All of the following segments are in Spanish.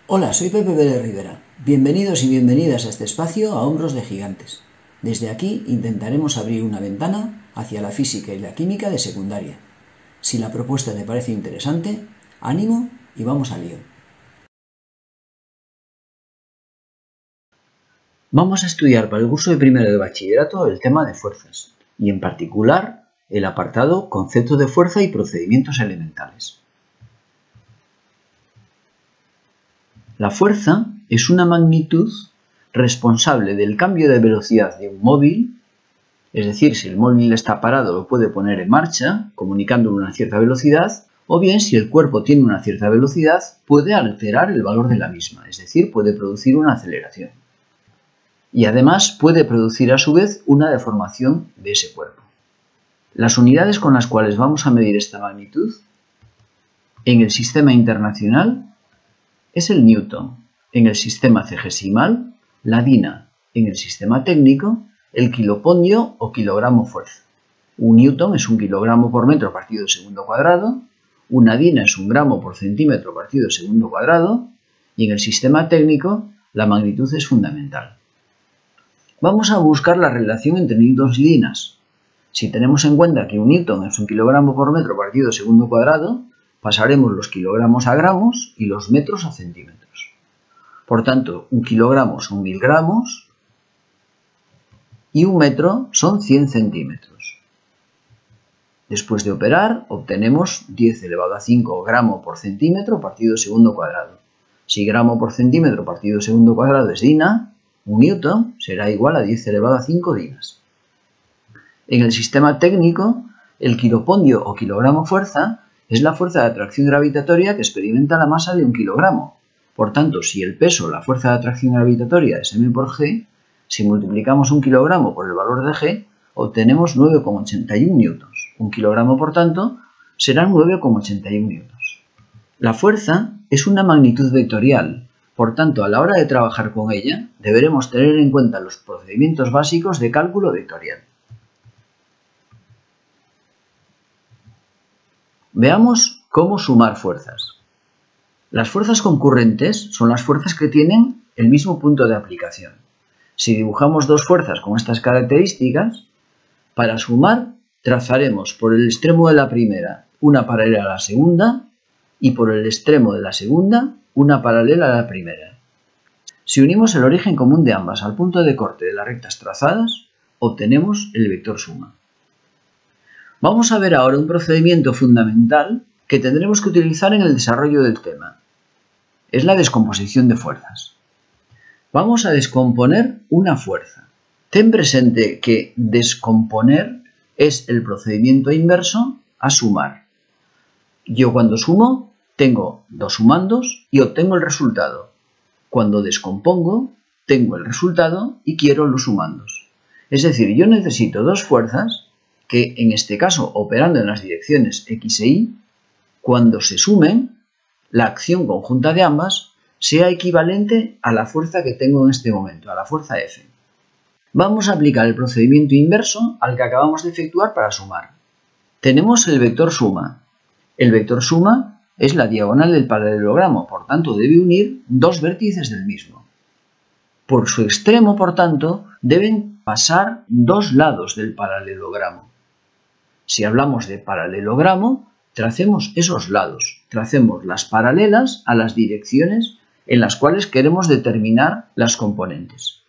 Hola, soy Pepe Pérez Rivera. Bienvenidos y bienvenidas a este espacio a Hombros de Gigantes. Desde aquí intentaremos abrir una ventana hacia la física y la química de secundaria. Si la propuesta te parece interesante, ánimo y vamos al lío. Vamos a estudiar para el curso de primero de bachillerato el tema de fuerzas, y en particular el apartado Concepto de fuerza y procedimientos elementales. La fuerza es una magnitud responsable del cambio de velocidad de un móvil, es decir, si el móvil está parado lo puede poner en marcha, comunicándole una cierta velocidad, o bien si el cuerpo tiene una cierta velocidad, puede alterar el valor de la misma, es decir, puede producir una aceleración. Y además puede producir a su vez una deformación de ese cuerpo. Las unidades con las cuales vamos a medir esta magnitud en el sistema internacional es el newton, en el sistema cegesimal, la dina, en el sistema técnico, el kilopondio o kilogramo fuerza. Un newton es un kilogramo por metro partido segundo cuadrado, una dina es un gramo por centímetro partido segundo cuadrado, y en el sistema técnico la magnitud es fundamental. Vamos a buscar la relación entre newtons y dinas. Si tenemos en cuenta que un newton es un kilogramo por metro partido segundo cuadrado, pasaremos los kilogramos a gramos y los metros a centímetros. Por tanto, un kilogramo son 1000 gramos y un metro son 100 centímetros. Después de operar, obtenemos 10 elevado a 5 gramo por centímetro partido segundo cuadrado. Si gramo por centímetro partido segundo cuadrado es dina, un newton será igual a 10 elevado a 5 dinas. En el sistema técnico, el kilopondio o kilogramo fuerza es la fuerza de atracción gravitatoria que experimenta la masa de un kilogramo. Por tanto, si el peso, la fuerza de atracción gravitatoria es m por g, si multiplicamos un kilogramo por el valor de g, obtenemos 9,81 newtons. Un kilogramo, por tanto, serán 9,81 newtons. La fuerza es una magnitud vectorial. Por tanto, a la hora de trabajar con ella, deberemos tener en cuenta los procedimientos básicos de cálculo vectorial. Veamos cómo sumar fuerzas. Las fuerzas concurrentes son las fuerzas que tienen el mismo punto de aplicación. Si dibujamos dos fuerzas con estas características, para sumar trazaremos por el extremo de la primera una paralela a la segunda y por el extremo de la segunda una paralela a la primera. Si unimos el origen común de ambas al punto de corte de las rectas trazadas, obtenemos el vector suma. Vamos a ver ahora un procedimiento fundamental que tendremos que utilizar en el desarrollo del tema. Es la descomposición de fuerzas. Vamos a descomponer una fuerza. Ten presente que descomponer es el procedimiento inverso a sumar. Yo cuando sumo tengo dos sumandos y obtengo el resultado. Cuando descompongo tengo el resultado y quiero los sumandos. Es decir, yo necesito dos fuerzas que en este caso, operando en las direcciones X e Y, cuando se sumen, la acción conjunta de ambas sea equivalente a la fuerza que tengo en este momento, a la fuerza F. Vamos a aplicar el procedimiento inverso al que acabamos de efectuar para sumar. Tenemos el vector suma. El vector suma es la diagonal del paralelogramo, por tanto debe unir dos vértices del mismo. Por su extremo, por tanto, deben pasar dos lados del paralelogramo. Si hablamos de paralelogramo, tracemos esos lados, tracemos las paralelas a las direcciones en las cuales queremos determinar las componentes.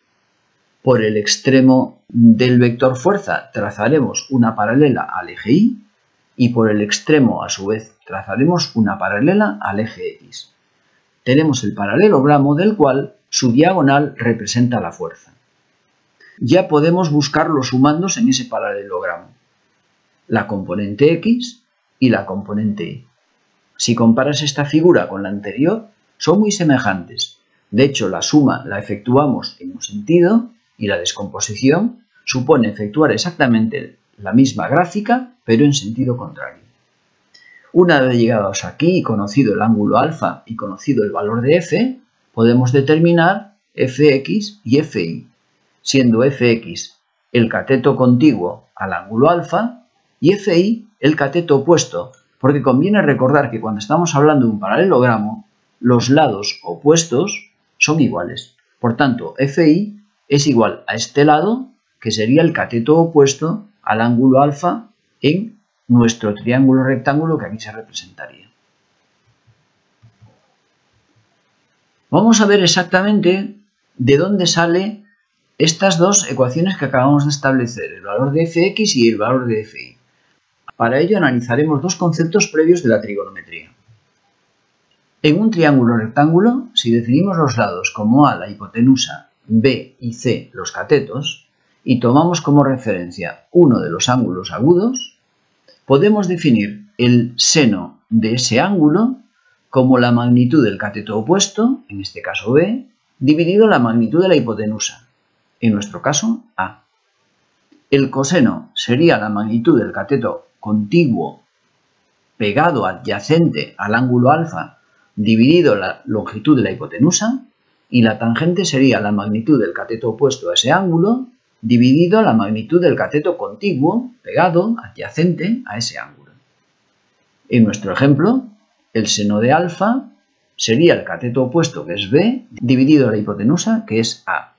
Por el extremo del vector fuerza trazaremos una paralela al eje Y y por el extremo a su vez trazaremos una paralela al eje X. Tenemos el paralelogramo del cual su diagonal representa la fuerza. Ya podemos buscar los sumandos en ese paralelogramo. La componente X y la componente Y. Si comparas esta figura con la anterior, son muy semejantes. De hecho, la suma la efectuamos en un sentido y la descomposición supone efectuar exactamente la misma gráfica, pero en sentido contrario. Una vez llegados aquí y conocido el ángulo alfa y conocido el valor de F, podemos determinar Fx y Fy, siendo Fx el cateto contiguo al ángulo alfa y Fi el cateto opuesto, porque conviene recordar que cuando estamos hablando de un paralelogramo, los lados opuestos son iguales. Por tanto, FI es igual a este lado, que sería el cateto opuesto al ángulo alfa en nuestro triángulo rectángulo que aquí se representaría. Vamos a ver exactamente de dónde salen estas dos ecuaciones que acabamos de establecer, el valor de fx y el valor de fi. Para ello analizaremos dos conceptos previos de la trigonometría. En un triángulo rectángulo, si definimos los lados como A la hipotenusa, B y C los catetos, y tomamos como referencia uno de los ángulos agudos, podemos definir el seno de ese ángulo como la magnitud del cateto opuesto, en este caso B, dividido la magnitud de la hipotenusa, en nuestro caso A. El coseno sería la magnitud del cateto contiguo pegado adyacente al ángulo alfa dividido la longitud de la hipotenusa, y la tangente sería la magnitud del cateto opuesto a ese ángulo dividido la magnitud del cateto contiguo pegado adyacente a ese ángulo. En nuestro ejemplo, el seno de alfa sería el cateto opuesto, que es B, dividido la hipotenusa, que es A.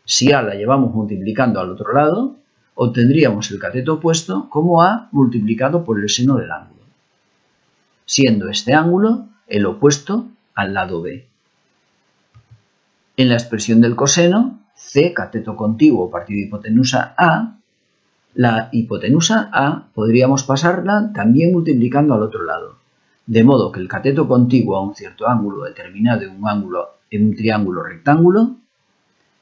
Si A la llevamos multiplicando al otro lado, obtendríamos el cateto opuesto como A multiplicado por el seno del ángulo, siendo este ángulo el opuesto al lado B. En la expresión del coseno, C, cateto contiguo partido hipotenusa A, la hipotenusa A podríamos pasarla también multiplicando al otro lado, de modo que el cateto contiguo a un cierto ángulo determinado en un triángulo rectángulo,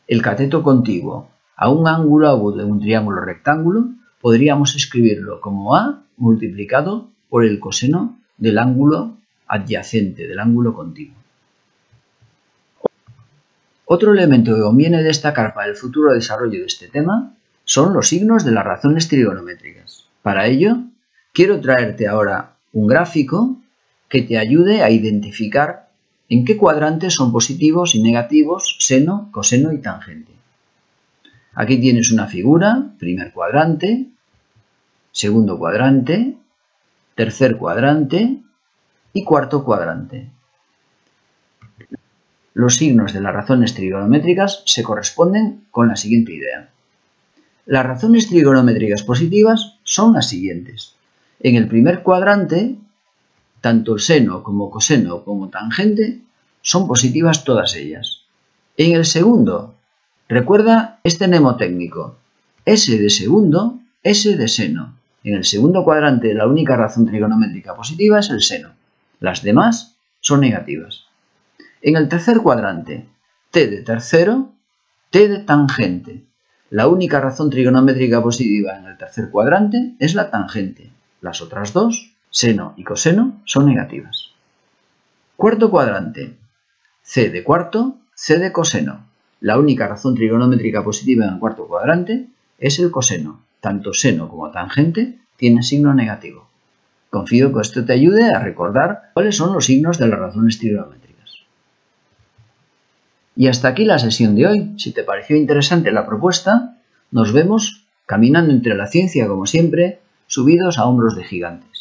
el cateto contiguo a un ángulo agudo en un triángulo rectángulo, podríamos escribirlo como A multiplicado por el coseno del ángulo adyacente, del ángulo contiguo. Otro elemento que conviene destacar para el futuro desarrollo de este tema son los signos de las razones trigonométricas. Para ello, quiero traerte ahora un gráfico que te ayude a identificar en qué cuadrantes son positivos y negativos seno, coseno y tangente. Aquí tienes una figura, primer cuadrante, segundo cuadrante, tercer cuadrante y cuarto cuadrante. Los signos de las razones trigonométricas se corresponden con la siguiente idea. Las razones trigonométricas positivas son las siguientes. En el primer cuadrante, tanto el seno como coseno como tangente son positivas todas ellas. En el segundo, recuerda este mnemotécnico, S de segundo, S de seno. En el segundo cuadrante la única razón trigonométrica positiva es el seno. Las demás son negativas. En el tercer cuadrante, T de tercero, T de tangente. La única razón trigonométrica positiva en el tercer cuadrante es la tangente. Las otras dos, seno y coseno, son negativas. Cuarto cuadrante, C de cuarto, C de coseno. La única razón trigonométrica positiva en el cuarto cuadrante es el coseno. Tanto seno como tangente tienen signo negativo. Confío que esto te ayude a recordar cuáles son los signos de las razones trigonométricas. Y hasta aquí la sesión de hoy. Si te pareció interesante la propuesta, nos vemos caminando entre la ciencia, como siempre, subidos a hombros de gigantes.